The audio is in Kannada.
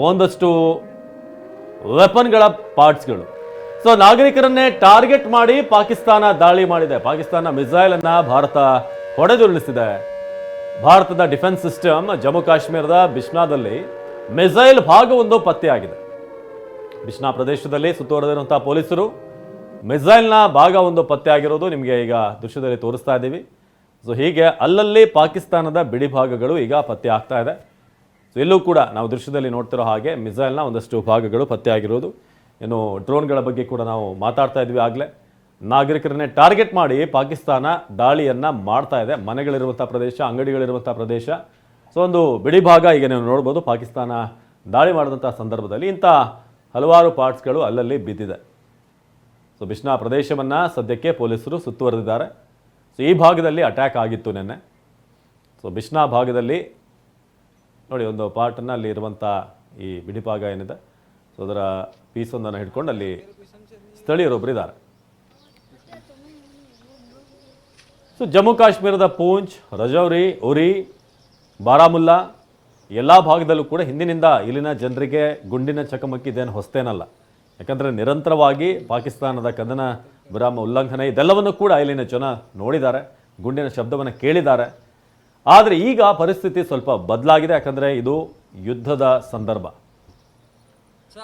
ಒಂದಷ್ಟು ವೆಪನ್ಗಳ ಪಾರ್ಟ್ಸ್ಗಳು. ಸೊ ನಾಗರಿಕರನ್ನೇ ಟಾರ್ಗೆಟ್ ಮಾಡಿ ಪಾಕಿಸ್ತಾನ ದಾಳಿ ಮಾಡಿದೆ. ಪಾಕಿಸ್ತಾನ ಮಿಸೈಲ್ ಅನ್ನ ಭಾರತ ಹೊಡೆದುರುಳಿಸಿದೆ. ಭಾರತದ ಡಿಫೆನ್ಸ್ ಸಿಸ್ಟಮ್ ಜಮ್ಮು ಕಾಶ್ಮೀರದ ಬಿಷ್ನಾದಲ್ಲಿ ಮಿಸೈಲ್ ಭಾಗವೊಂದು ಪತ್ತೆಯಾಗಿದೆ. ಬಿಷ್ನಾ ಪ್ರದೇಶದಲ್ಲಿ ಸುತ್ತುವರೆದಿರುವಂತಹ ಪೊಲೀಸರು ಮಿಸೈಲ್ನ ಭಾಗ ಒಂದು ಪತ್ತೆಯಾಗಿರೋದು ನಿಮಗೆ ಈಗ ದೃಶ್ಯದಲ್ಲಿ ತೋರಿಸ್ತಾ ಇದ್ದೀವಿ. ಸೊ ಹೀಗೆ ಅಲ್ಲಲ್ಲಿ ಪಾಕಿಸ್ತಾನದ ಬಿಡಿ ಭಾಗಗಳು ಈಗ ಪತ್ತೆ ಆಗ್ತಾ ಇದೆ. ಸೊ ಇಲ್ಲೂ ಕೂಡ ನಾವು ದೃಶ್ಯದಲ್ಲಿ ನೋಡ್ತಿರೋ ಹಾಗೆ ಮಿಸೈಲ್ನ ಒಂದಷ್ಟು ಭಾಗಗಳು ಪತ್ತೆಯಾಗಿರೋದು. ಇನ್ನು ಡ್ರೋನ್ಗಳ ಬಗ್ಗೆ ಕೂಡ ನಾವು ಮಾತಾಡ್ತಾ ಇದ್ವಿ ಆಗಲೇ. ನಾಗರಿಕರನ್ನೇ ಟಾರ್ಗೆಟ್ ಮಾಡಿ ಪಾಕಿಸ್ತಾನ ದಾಳಿಯನ್ನು ಮಾಡ್ತಾ ಇದೆ. ಮನೆಗಳಿರುವಂಥ ಪ್ರದೇಶ, ಅಂಗಡಿಗಳಿರುವಂಥ ಪ್ರದೇಶ. ಸೊ ಒಂದು ಬಿಡಿ ಭಾಗ ಈಗ ನೀವು ನೋಡ್ಬೋದು. ಪಾಕಿಸ್ತಾನ ದಾಳಿ ಮಾಡಿದಂಥ ಸಂದರ್ಭದಲ್ಲಿ ಇಂಥ ಹಲವಾರು ಪಾರ್ಟ್ಸ್ಗಳು ಅಲ್ಲಲ್ಲಿ ಬಿದ್ದಿದೆ. ಸೊ ಬಿಷ್ನಾ ಪ್ರದೇಶವನ್ನು ಸದ್ಯಕ್ಕೆ ಪೊಲೀಸರು ಸುತ್ತುವರೆದಿದ್ದಾರೆ. ಸೊ ಈ ಭಾಗದಲ್ಲಿ ಅಟ್ಯಾಕ್ ಆಗಿತ್ತು ನಿನ್ನೆ. ಸೊ ಬಿಷ್ನಾ ಭಾಗದಲ್ಲಿ ನೋಡಿ ಒಂದು ಪಾರ್ಟನ್ನು ಅಲ್ಲಿ ಇರುವಂಥ ಈ ಬಿಡಿ ಭಾಗ ಏನಿದೆ, ಸೊ ಅದರ ಪೀಸೊಂದನ್ನು ಹಿಡ್ಕೊಂಡು ಅಲ್ಲಿ ಸ್ಥಳೀಯರೊಬ್ಬರು ಇದ್ದಾರೆ. ಸೊ ಜಮ್ಮು ಕಾಶ್ಮೀರದ ಪೂಂಚ್, ರಜೌರಿ, ಉರಿ, ಬಾರಾಮುಲ್ಲಾ ಎಲ್ಲ ಭಾಗದಲ್ಲೂ ಕೂಡ ಹಿಂದಿನಿಂದ ಇಲ್ಲಿನ ಜನರಿಗೆ ಗುಂಡಿನ ಚಕಮಕಿ ಇದೇನು ಹೊಸ್ತೇನಲ್ಲ. ಯಾಕಂದರೆ ನಿರಂತರವಾಗಿ ಪಾಕಿಸ್ತಾನದ ಕದನ ವಿರಾಮ ಉಲ್ಲಂಘನೆ ಇದೆಲ್ಲವನ್ನು ಕೂಡ ಇಲ್ಲಿನ ಜನ ನೋಡಿದ್ದಾರೆ, ಗುಂಡಿನ ಶಬ್ದವನ್ನು ಕೇಳಿದ್ದಾರೆ. ಆದರೆ ಈಗ ಪರಿಸ್ಥಿತಿ ಸ್ವಲ್ಪ ಬದಲಾಗಿದೆ. ಯಾಕಂದರೆ ಇದು ಯುದ್ಧದ ಸಂದರ್ಭ. ಸೊ